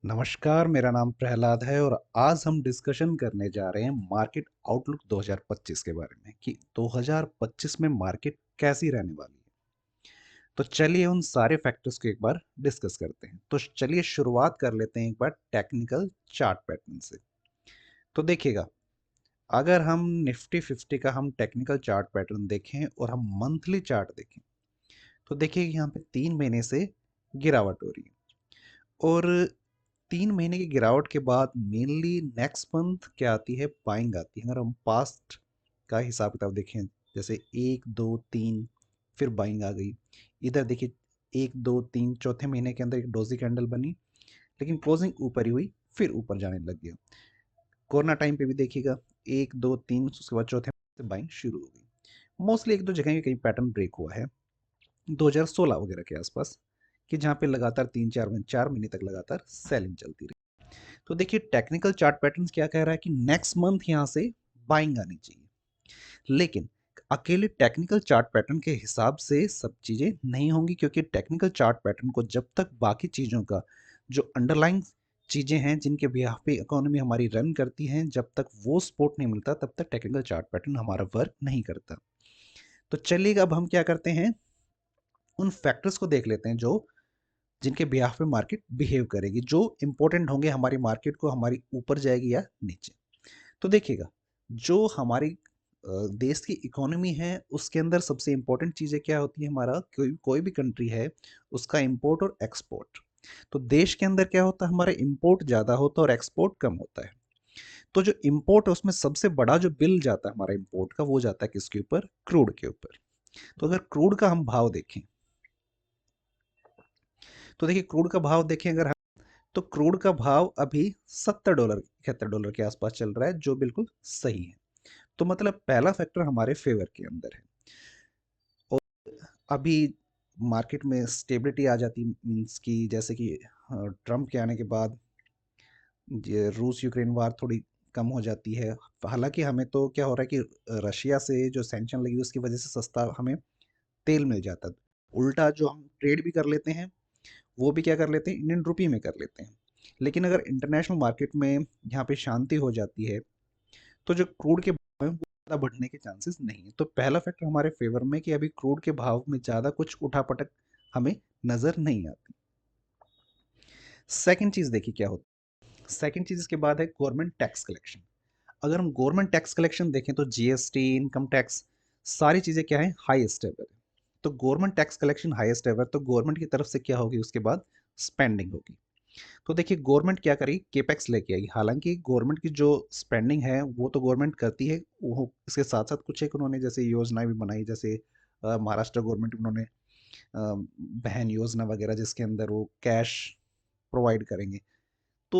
नमस्कार, मेरा नाम प्रहलाद है और आज हम डिस्कशन करने जा रहे हैं मार्केट आउटलुक 2025 के बारे में कि 2025 में मार्केट कैसी रहने वाली है। तो चलिए उन सारे फैक्टर्स को एक बार डिस्कस करते हैं। तो चलिए शुरुआत कर लेते हैं एक बार टेक्निकल चार्ट पैटर्न से। तो देखिएगा, अगर हम निफ्टी 50 का हम टेक्निकल चार्ट पैटर्न देखें और हम मंथली चार्ट देखें, तो देखिए यहाँ पे 3 महीने से गिरावट हो रही है और 3 महीने की गिरावट के बाद मेनली नेक्स्ट मंथ क्या आती है, बाइंग आती है। अगर हम पास्ट का हिसाब किताब देखें, जैसे 1 2 3 फिर बाइंग आ गई। इधर देखिए 1 2 3 चौथे महीने के अंदर एक डोजी कैंडल बनी, लेकिन क्लोजिंग ऊपर ही हुई, फिर ऊपर जाने लग गया। कोरोना टाइम पे भी देखिएगा 1 2 3 उसके बाद चौथे महीने से बाइंग शुरू हो गई। मोस्टली एक दो जगह कहीं पैटर्न ब्रेक हुआ है 2016 वगैरह के आसपास, कि जहाँ पे लगातार 3 4 महीने तक लगातार सेलिंग चलती रही। तो देखिए टेक्निकल चार्ट पैटर्न्स क्या कह रहा है कि नेक्स्ट मंथ यहाँ से बाइंग आनी चाहिए, लेकिन अकेले टेक्निकल चार्ट पैटर्न के हिसाब से सब चीजें नहीं होंगी, क्योंकि टेक्निकल चार्ट पैटर्न को जब तक बाकी चीजों का जो अंडरलाइंग चीजें हैं जिनके बिहाफ पे इकोनॉमी हमारी रन करती हैं, जब तक वो सपोर्ट नहीं मिलता तब तक टेक्निकल चार्ट पैटर्न हमारा वर्क नहीं करता। तो चलिए अब हम क्या करते हैं, उन फैक्टर्स को देख लेते हैं जो जिनके बिहाफ पे मार्केट बिहेव करेगी, जो इंपॉर्टेंट होंगे हमारी मार्केट को, हमारी ऊपर जाएगी या नीचे। तो देखिएगा, जो हमारी देश की इकोनॉमी है उसके अंदर सबसे इंपॉर्टेंट चीज़ें क्या होती है, हमारा कोई कोई भी कंट्री है उसका इंपोर्ट और एक्सपोर्ट। तो देश के अंदर क्या होता है, हमारा इंपोर्ट ज़्यादा होता है और एक्सपोर्ट कम होता है। तो जो इंपोर्ट है उसमें सबसे बड़ा जो बिल जाता है हमारा इंपोर्ट का, वो जाता है किसके ऊपर, क्रूड के ऊपर। तो अगर क्रूड का हम भाव देखें, तो देखिए क्रूड का भाव देखें अगर हम, तो क्रूड का भाव अभी $70 $71 के आसपास चल रहा है, जो बिल्कुल सही है। तो मतलब पहला फैक्टर हमारे फेवर के अंदर है। और अभी मार्केट में स्टेबिलिटी आ जाती, मीन्स कि जैसे कि ट्रम्प के आने के बाद ये रूस यूक्रेन वार थोड़ी कम हो जाती है। हालांकि हमें तो क्या हो रहा है कि रशिया से जो सैंक्शन लगी उसकी वजह से सस्ता हमें तेल मिल जाता है। उल्टा जो हम ट्रेड भी कर लेते हैं वो भी क्या कर लेते हैं, इंडियन रुपी में कर लेते हैं। लेकिन अगर इंटरनेशनल मार्केट में यहाँ पे शांति हो जाती है, तो जो क्रूड के भाव हैं वो ज़्यादा बढ़ने के चांसेस नहीं है। तो पहला फैक्टर हमारे फेवर में कि अभी क्रूड के भाव में ज़्यादा कुछ उठापटक हमें नज़र नहीं आती। सेकंड चीज़ देखिए क्या होता है, सेकंड चीज़ इसके बाद है गवर्नमेंट टैक्स कलेक्शन। अगर हम गवर्नमेंट टैक्स कलेक्शन देखें तो जीएसटी, इनकम टैक्स, सारी चीज़ें क्या है, हाईएस्ट एवर है। तो government tax collection highest ever, तो गवर्नमेंट की तरफ से क्या होगी, उसके बाद स्पेंडिंग होगी। तो देखिए गवर्नमेंट क्या करेगी, केपेक्स लेके आएगी। हालांकि गवर्नमेंट की जो स्पेंडिंग है वो तो गवर्नमेंट करती है, वो इसके साथ साथ कुछ एक उन्होंने जैसे योजनाएं भी बनाई, जैसे महाराष्ट्र गवर्नमेंट उन्होंने बहन योजना वगैरह, जिसके अंदर वो कैश प्रोवाइड करेंगे। तो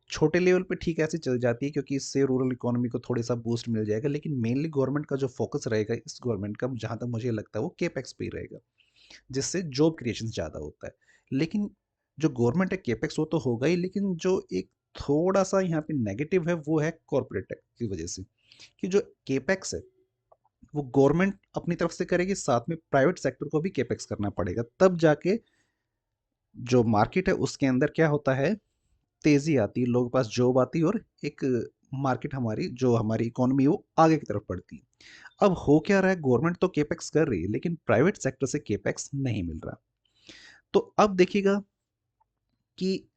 छोटे लेवल पे ठीक ऐसे चल जाती है, क्योंकि इससे रूरल इकोनॉमी को थोड़ी सा बूस्ट मिल जाएगा। लेकिन मेनली गवर्नमेंट का जो फोकस रहेगा इस गवर्नमेंट का, जहाँ तक मुझे लगता है, वो केपेक्स पे ही रहेगा, जिससे जॉब क्रिएशन ज़्यादा होता है। लेकिन जो गवर्नमेंट है केपेक्स वो तो होगा ही, लेकिन जो एक थोड़ा सा यहाँ पे नेगेटिव है वो है कॉर्पोरेट टैक्स की वजह से, कि जो केपेक्स है वो गवर्नमेंट अपनी तरफ से करेगी, साथ में प्राइवेट सेक्टर को भी केपेक्स करना पड़ेगा, तब जाके जो मार्केट है उसके अंदर क्या होता है, तेजी आती है, लोगों के पास जॉब आती है और एक मार्केट हमारी जो हमारी इकोनॉमी है वो आगे की तरफ बढ़ती है। अब हो क्या रहा है, गवर्नमेंट तो केपेक्स कर रही है लेकिन प्राइवेट सेक्टर से केपेक्स नहीं मिल रहा। तो अब देखिएगा कि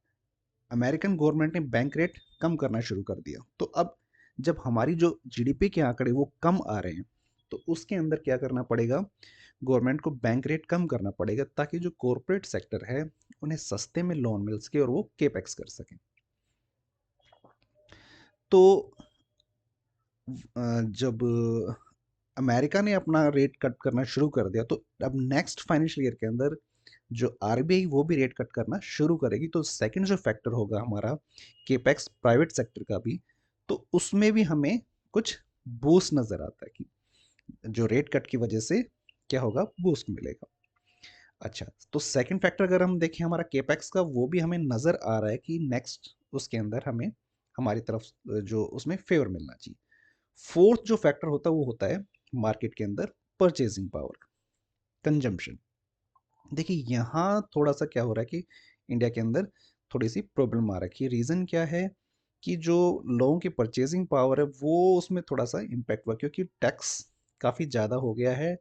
अमेरिकन गवर्नमेंट ने बैंक रेट कम करना शुरू कर दिया। तो अब जब हमारी जो जीडीपी के आंकड़े वो कम आ रहे हैं, तो उसके अंदर क्या करना पड़ेगा, गवर्नमेंट को बैंक रेट कम करना पड़ेगा, ताकि जो कॉरपोरेट सेक्टर है उन्हें सस्ते में लोन मिल सके और वो केपेक्स कर सकें। तो जब अमेरिका ने अपना रेट कट करना शुरू कर दिया, तो अब नेक्स्ट फाइनेंशियल ईयर के अंदर जो आरबीआई वो भी रेट कट करना शुरू करेगी। तो सेकंड जो फैक्टर होगा हमारा केपेक्स प्राइवेट सेक्टर का भी, तो उसमें भी हमें कुछ बूस्ट नजर आता है कि जो रेट कट की वजह से क्या होगा, बूस्ट मिलेगा। अच्छा, तो सेकंड फैक्टर अगर हम देखें हमारा केपेक्स का, वो भी हमें नजर आ रहा है कि नेक्स्ट उसके अंदर हमें हमारी तरफ जो उसमें फेवर मिलना चाहिए। फोर्थ जो फैक्टर होता है वो होता है मार्केट के अंदर परचेजिंग पावर, कंजम्पशन। देखिए यहाँ थोड़ा सा क्या हो रहा है कि इंडिया के अंदर थोड़ी सी प्रॉब्लम आ रखी है। रीज़न क्या है कि जो लोगों की परचेजिंग पावर है वो उसमें थोड़ा सा इम्पैक्ट हुआ, क्योंकि टैक्स काफ़ी ज़्यादा हो गया है।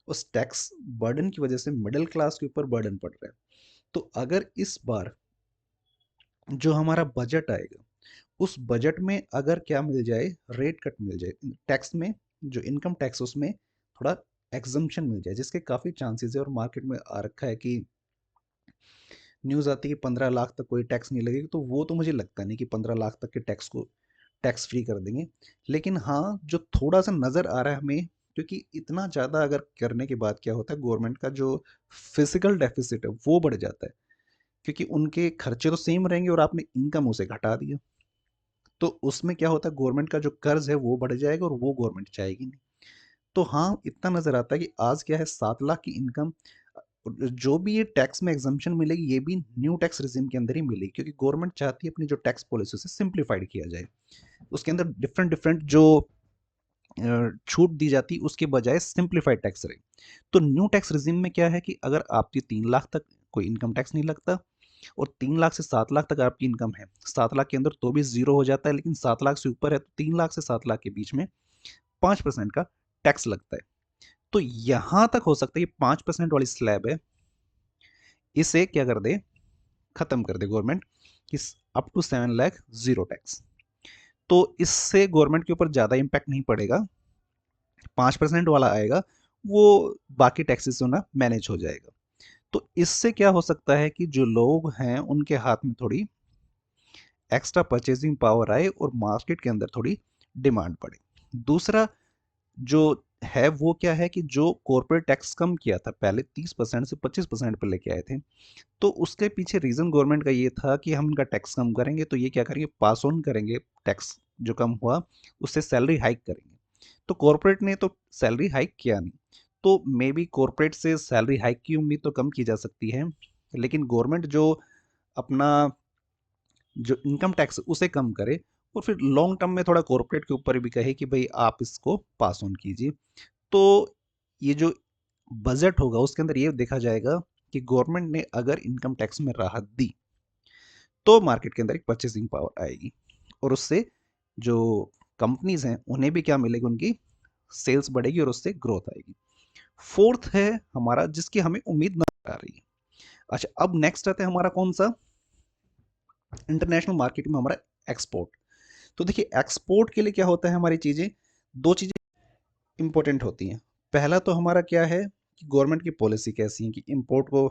उस टैक्स बर्डन की वजह से मिडिल क्लास के ऊपर बर्डन पड़ रहा है। तो अगर इस बार जो हमारा बजट आएगा, उस बजट में अगर क्या मिल जाए, रेट कट मिल जाए टैक्स में, जो इनकम टैक्स उसमें थोड़ा एग्जम्पशन मिल जाए, जिसके काफ़ी चांसेस है। और मार्केट में आ रखा है कि न्यूज़ आती है कि 15 लाख तक कोई टैक्स नहीं लगेगा, तो वो तो मुझे लगता नहीं कि 15 लाख तक के टैक्स को टैक्स फ्री कर देंगे। लेकिन हाँ, जो थोड़ा सा नज़र आ रहा है हमें, क्योंकि इतना ज़्यादा अगर करने के बाद क्या होता है, गवर्नमेंट का जो फिजिकल डेफिसिट है वो बढ़ जाता है, क्योंकि उनके खर्चे तो सेम रहेंगे और आपने इनकम उसे घटा दिया। तो उसमें क्या होता है, गवर्नमेंट का जो कर्ज है वो बढ़ जाएगा और वो गवर्नमेंट चाहेगी नहीं। तो हाँ, इतना नज़र आता है कि आज क्या है, 7 लाख की इनकम, जो भी ये टैक्स में एग्जम्पशन मिलेगी ये भी न्यू टैक्स रिजिम के अंदर ही मिलेगी, क्योंकि गवर्नमेंट चाहती है अपनी जो टैक्स पॉलिसी से सिंप्लीफाइड किया जाए। उसके अंदर डिफरेंट डिफरेंट जो छूट दी जाती उसके बजाय सिंप्लीफाइड टैक्स रहे। तो न्यू टैक्स रिजिम में क्या है कि अगर आपकी 3 लाख तक कोई इनकम टैक्स नहीं लगता, और 3 लाख से 7 लाख तक आपकी इनकम है, 7 लाख के अंदर तो भी जीरो हो जाता है, लेकिन 7 लाख से ऊपर है तो 3 लाख से 7 लाख के बीच में 5% का टैक्स लगता है। तो यहां तक हो सकता है कि 5% वाली स्लैब है, इसे क्या कर दे, खत्म कर दे गवर्नमेंट, कि up to 7 lakh zero tax. तो इससे गवर्नमेंट के ऊपर ज़्यादा इम्पैक्ट नहीं पड़ेगा, 5% वाला आएगा, वो बाकी टैक्सेस ना मैनेज हो जाएगा। तो इससे क्या हो सकता है कि जो लोग हैं उनके हाथ में थोड़ी एक्स्ट्रा परचेजिंग पावर आए और मार्केट के अंदर थोड़ी डिमांड बढ़े। दूसरा जो है वो क्या है कि जो कॉर्पोरेट टैक्स कम किया था पहले, 30% से 25% पे लेके आए थे, तो उसके पीछे रीज़न गवर्नमेंट का ये था कि हम इनका टैक्स कम करेंगे तो ये क्या करेंगे, पास ऑन करेंगे टैक्स जो कम हुआ, उससे सैलरी हाइक करेंगे। तो कॉर्पोरेट ने तो सैलरी हाइक किया नहीं, तो मे बी कॉर्पोरेट से सैलरी हाइक की उम्मीद तो कम की जा सकती है, लेकिन गवर्नमेंट जो अपना जो इनकम टैक्स उसे कम करे, और फिर लॉन्ग टर्म में थोड़ा कॉर्पोरेट के ऊपर भी कहे कि भाई आप इसको पास ऑन कीजिए। तो ये जो बजट होगा उसके अंदर ये देखा जाएगा कि गवर्नमेंट ने अगर इनकम टैक्स में राहत दी तो मार्केट के अंदर एक परचेसिंग पावर आएगी, और उससे जो कंपनीज हैं उन्हें भी क्या मिलेगी, उनकी सेल्स बढ़ेगी और उससे ग्रोथ आएगी। फोर्थ है हमारा, जिसकी हमें उम्मीद नजर आ रही है। अच्छा, अब नेक्स्ट आता है हमारा कौन सा, इंटरनेशनल मार्केट में हमारा एक्सपोर्ट। तो देखिए एक्सपोर्ट के लिए क्या होता है, हमारी चीज़ें, दो चीज़ें इंपॉर्टेंट होती हैं। पहला तो हमारा क्या है कि गवर्नमेंट की पॉलिसी कैसी है कि इंपोर्ट को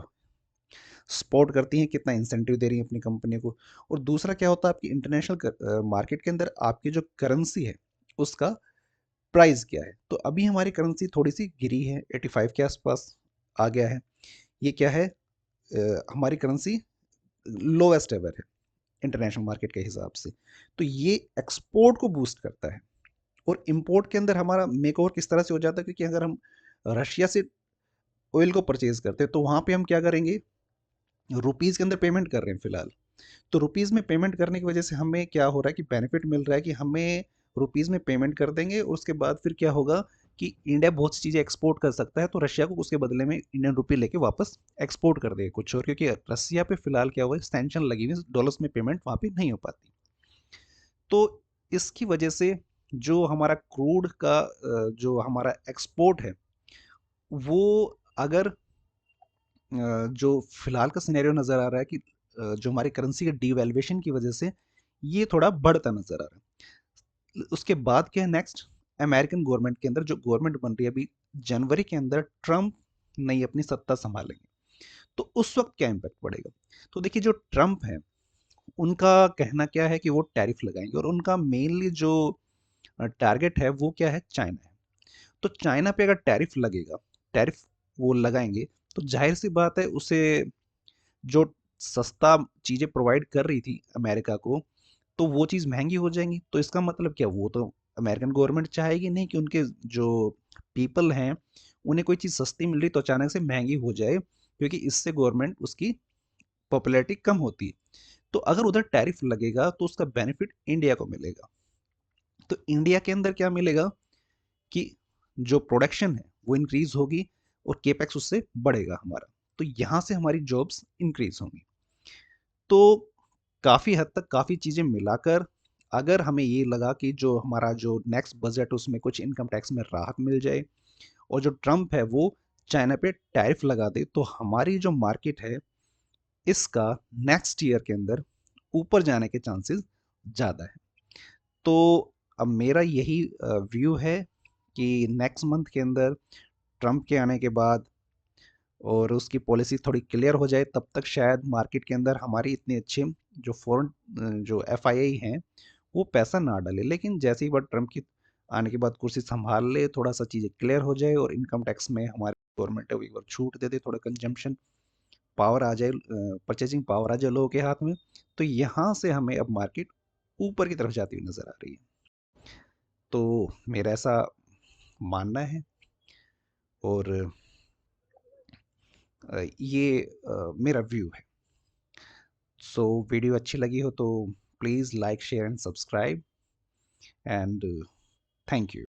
सपोर्ट करती हैं, कितना इंसेंटिव दे रही है अपनी कंपनी को। और दूसरा क्या होता है, आपकी इंटरनेशनल मार्केट के अंदर आपकी जो करेंसी है उसका प्राइस क्या है। तो अभी हमारी करेंसी थोड़ी सी गिरी है, 85 के आसपास आ गया है। ये क्या है, हमारी करेंसी लोवेस्ट एवर है इंटरनेशनल मार्केट के हिसाब से। तो ये एक्सपोर्ट को बूस्ट करता है। और इंपोर्ट के अंदर हमारा मेक ओवर किस तरह से हो जाता है, क्योंकि अगर हम रशिया से ऑयल को परचेज करते हैं तो वहाँ पे हम क्या करेंगे, रुपीज़ के अंदर पेमेंट कर रहे हैं फिलहाल। तो रुपीज़ में पेमेंट करने की वजह से हमें क्या हो रहा है कि बेनिफिट मिल रहा है कि हमें रुपीज़ में पेमेंट कर देंगे, और उसके बाद फिर क्या होगा कि इंडिया बहुत सी चीज़ें एक्सपोर्ट कर सकता है, तो रशिया को उसके बदले में इंडियन रुपये लेके वापस एक्सपोर्ट कर देगा कुछ और, क्योंकि रशिया पे फिलहाल क्या हुआ है, सैंक्शन लगी हुई, डॉलर्स में पेमेंट वहाँ पे नहीं हो पाती। तो इसकी वजह से जो हमारा क्रूड का जो हमारा एक्सपोर्ट है वो, अगर जो फिलहाल का सिनेरियो नज़र आ रहा है कि जो हमारी करेंसी के डिवैल्यूएशन की वजह से ये थोड़ा बढ़ता नज़र आ रहा है। उसके बाद क्या है नेक्स्ट, अमेरिकन गवर्नमेंट के अंदर जो गवर्नमेंट बन रही है अभी, जनवरी के अंदर ट्रम्प नई अपनी सत्ता संभालेंगे, तो उस वक्त क्या इम्पैक्ट पड़ेगा। तो देखिए जो ट्रम्प है उनका कहना क्या है कि वो टैरिफ लगाएंगे, और उनका मेनली जो टारगेट है वो क्या है, चाइना है। तो चाइना पे अगर टैरिफ लगेगा, टैरिफ वो लगाएंगे, तो जाहिर सी बात है उसे जो सस्ता चीज़ें प्रोवाइड कर रही थी अमेरिका को, तो वो चीज़ महंगी हो जाएंगी। तो इसका मतलब क्या, वो तो अमेरिकन गवर्नमेंट चाहेगी नहीं कि उनके जो पीपल हैं उन्हें कोई चीज़ सस्ती मिल रही तो अचानक से महंगी हो जाए, क्योंकि इससे गवर्नमेंट उसकी पॉपुलैरिटी कम होती है। तो अगर उधर टैरिफ लगेगा तो उसका बेनिफिट इंडिया को मिलेगा। तो इंडिया के अंदर क्या मिलेगा कि जो प्रोडक्शन है वो इंक्रीज होगी, और केपेक्स उससे बढ़ेगा हमारा, तो यहाँ से हमारी जॉब्स इंक्रीज होंगी। तो काफ़ी हद तक काफ़ी चीज़ें मिलाकर अगर हमें ये लगा कि जो हमारा जो नेक्स्ट बजट उसमें कुछ इनकम टैक्स में राहत मिल जाए और जो ट्रम्प है वो चाइना पे टैरिफ लगा दे, तो हमारी जो मार्केट है इसका नेक्स्ट ईयर के अंदर ऊपर जाने के चांसेस ज़्यादा है। तो अब मेरा यही व्यू है कि नेक्स्ट मंथ के अंदर ट्रम्प के आने के बाद और उसकी पॉलिसी थोड़ी क्लियर हो जाए, तब तक शायद मार्केट के अंदर हमारी इतनी अच्छी जो फॉरेन जो एफआईआई हैं वो पैसा ना डाले। लेकिन जैसे ही बार ट्रम्प की आने के बाद कुर्सी संभाल ले, थोड़ा सा चीज़ें क्लियर हो जाए और इनकम टैक्स में हमारी गवर्नमेंट एक बार छूट दे दे, थोड़ा कंजम्पशन पावर आ जाए, परचेजिंग पावर आ जाए लोगों के हाथ में, तो यहाँ से हमें अब मार्केट ऊपर की तरफ जाती हुई नजर आ रही है। तो मेरा ऐसा मानना है। और ये मेरा व्यू है। सो वीडियो अच्छी लगी हो तो please like share and subscribe and thank you.